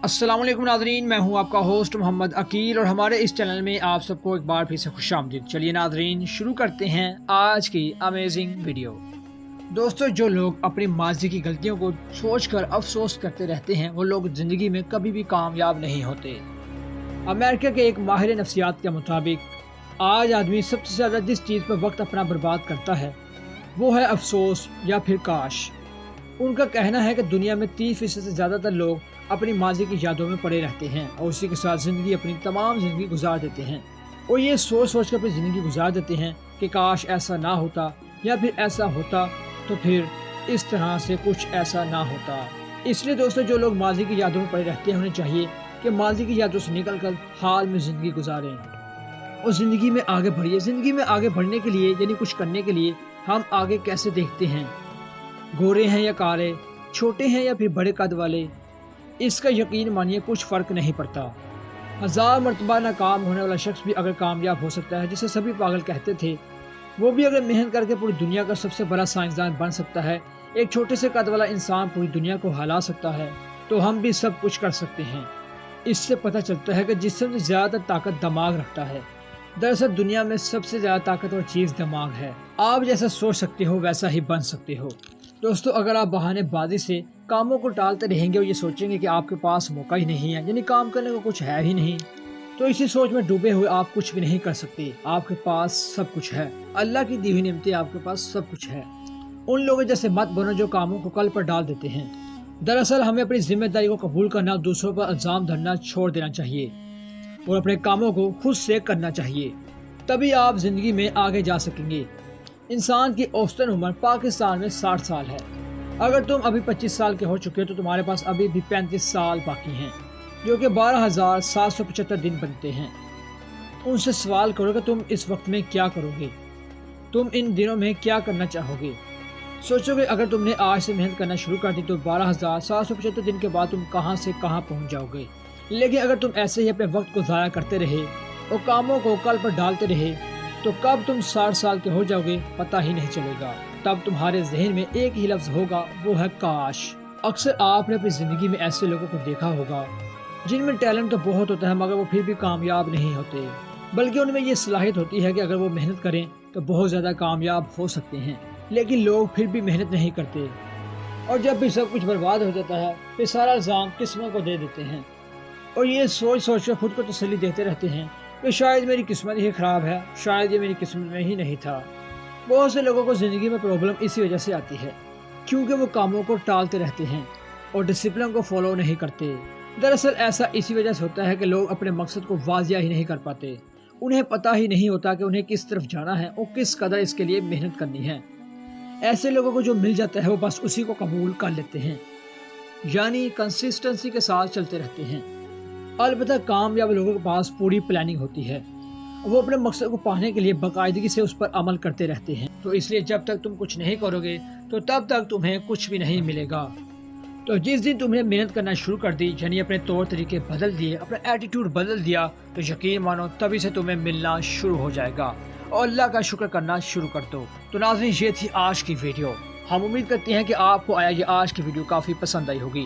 السلام علیکم ناظرین، میں ہوں آپ کا ہوسٹ محمد عقیل اور ہمارے اس چینل میں آپ سب کو ایک بار پھر سے خوش آمدید۔ چلیے ناظرین، شروع کرتے ہیں آج کی امیزنگ ویڈیو۔ دوستو، جو لوگ اپنی ماضی کی غلطیوں کو سوچ کر افسوس کرتے رہتے ہیں وہ لوگ زندگی میں کبھی بھی کامیاب نہیں ہوتے۔ امریکہ کے ایک ماہر نفسیات کے مطابق آج آدمی سب سے زیادہ جس چیز پر وقت اپنا برباد کرتا ہے وہ ہے افسوس یا پھر کاش۔ ان کا کہنا ہے کہ دنیا میں 30% سے زیادہ تر لوگ اپنی ماضی کی یادوں میں پڑے رہتے ہیں اور اسی کے ساتھ اپنی تمام زندگی گزار دیتے ہیں اور یہ سوچ کر اپنی زندگی گزار دیتے ہیں کہ کاش ایسا نہ ہوتا، یا پھر ایسا ہوتا تو پھر اس طرح سے کچھ ایسا نہ ہوتا۔ اس لیے دوستو، جو لوگ ماضی کی یادوں میں پڑے رہتے ہیں انہیں چاہیے کہ ماضی کی یادوں سے نکل کر حال میں زندگی گزاریں اور زندگی میں آگے بڑھیے۔ زندگی میں آگے بڑھنے کے لیے یعنی کچھ کرنے کے لیے ہم آگے کیسے دیکھتے ہیں، گورے ہیں یا کالے، چھوٹے ہیں یا پھر بڑے قد والے، اس کا یقین مانیے کچھ فرق نہیں پڑتا۔ 1000 مرتبہ ناکام ہونے والا شخص بھی اگر کامیاب ہو سکتا ہے، جسے سبھی پاگل کہتے تھے، وہ بھی اگر محنت کر کے پوری دنیا کا سب سے بڑا سائنسدان بن سکتا ہے، ایک چھوٹے سے قد والا انسان پوری دنیا کو ہلا سکتا ہے، تو ہم بھی سب کچھ کر سکتے ہیں۔ اس سے پتہ چلتا ہے کہ جسم سے زیادہ طاقت دماغ رکھتا ہے۔ دراصل دنیا میں سب سے زیادہ طاقتور چیز دماغ ہے۔ آپ جیسا سوچ سکتے ہو ویسا ہی بن سکتے ہو۔ دوستو، اگر آپ بہانے بازی سے کاموں کو ٹالتے رہیں گے اور یہ سوچیں گے کہ آپ کے پاس موقع ہی نہیں ہے، یعنی کام کرنے کو کچھ ہے ہی نہیں، تو اسی سوچ میں ڈوبے ہوئے آپ کچھ بھی نہیں کر سکتے۔ آپ کے پاس سب کچھ ہے، اللہ کی دی ہوئی نعمتیں، آپ کے پاس سب کچھ ہے۔ ان لوگوں جیسے مت بنو جو کاموں کو کل پر ڈال دیتے ہیں۔ دراصل ہمیں اپنی ذمہ داری کو قبول کرنا، دوسروں پر الزام دھرنا چھوڑ دینا چاہیے اور اپنے کاموں کو خود سے کرنا چاہیے، تبھی آپ زندگی میں آگے جا سکیں گے۔ انسان کی اوسطاً عمر پاکستان میں 60 سال ہے۔ اگر تم ابھی 25 سال کے ہو چکے ہو تو تمہارے پاس ابھی بھی 35 سال باقی ہیں، جو کہ 12,775 دن بنتے ہیں۔ ان سے سوال کرو کہ تم اس وقت میں کیا کرو گے، تم ان دنوں میں کیا کرنا چاہو گے۔ سوچو کہ اگر تم نے آج سے محنت کرنا شروع کر دی تو 12,775 دن کے بعد تم کہاں سے کہاں پہنچ جاؤ گے۔ لیکن اگر تم ایسے ہی اپنے وقت کو ضائع کرتے رہے اور کاموں کو کل پر ڈالتے رہے تو کب تم 60 سال کے ہو جاؤ گے پتہ ہی نہیں چلے گا۔ تب تمہارے ذہن میں ایک ہی لفظ ہوگا، وہ ہے کاش۔ اکثر آپ نے اپنی زندگی میں ایسے لوگوں کو دیکھا ہوگا جن میں ٹیلنٹ تو بہت ہوتا ہے مگر وہ پھر بھی کامیاب نہیں ہوتے، بلکہ ان میں یہ صلاحیت ہوتی ہے کہ اگر وہ محنت کریں تو بہت زیادہ کامیاب ہو سکتے ہیں، لیکن لوگ پھر بھی محنت نہیں کرتے اور جب بھی سب کچھ برباد ہو جاتا ہے پھر سارا الزام قسمت کو دے دیتے ہیں اور یہ سوچ کر خود کو تسلی دیتے رہتے ہیں کہ شاید میری قسمت ہی خراب ہے، شاید یہ میری قسمت میں ہی نہیں تھا۔ بہت سے لوگوں کو زندگی میں پرابلم اسی وجہ سے آتی ہے کیونکہ وہ کاموں کو ٹالتے رہتے ہیں اور ڈسپلن کو فالو نہیں کرتے۔ دراصل ایسا اسی وجہ سے ہوتا ہے کہ لوگ اپنے مقصد کو واضح ہی نہیں کر پاتے، انہیں پتہ ہی نہیں ہوتا کہ انہیں کس طرف جانا ہے اور کس قدر اس کے لیے محنت کرنی ہے۔ ایسے لوگوں کو جو مل جاتا ہے وہ بس اسی کو قبول کر لیتے ہیں، یعنی کنسسٹنسی کے ساتھ چلتے رہتے ہیں۔ البتہ کامیاب لوگوں کے پاس پوری پلاننگ ہوتی ہے، وہ اپنے مقصد کو پانے کے لیے باقاعدگی سے اس پر عمل کرتے رہتے ہیں۔ تو اس لیے جب تک تم کچھ نہیں کرو گے تو تب تک تمہیں کچھ بھی نہیں ملے گا۔ تو جس دن تم نے محنت کرنا شروع کر دی، یعنی اپنے طور طریقے بدل دیے، اپنا ایٹیٹیوڈ بدل دیا، تو یقین مانو تبھی سے تمہیں ملنا شروع ہو جائے گا اور اللہ کا شکر کرنا شروع کر دو۔ تو ناظرین، یہ تھی آج کی ویڈیو۔ ہم امید کرتے ہیں کہ آپ کو یہ آج کی ویڈیو کافی پسند آئی ہوگی۔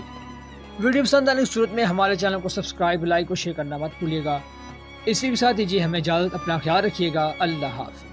ویڈیو پسند آنے کی صورت میں ہمارے چینل کو سبسکرائب، لائک اور شیئر کرنا مت بھولیے گا۔ اسی کے ساتھ دیجیے ہمیں اجازت، اپنا خیال رکھیے گا۔ اللہ حافظ۔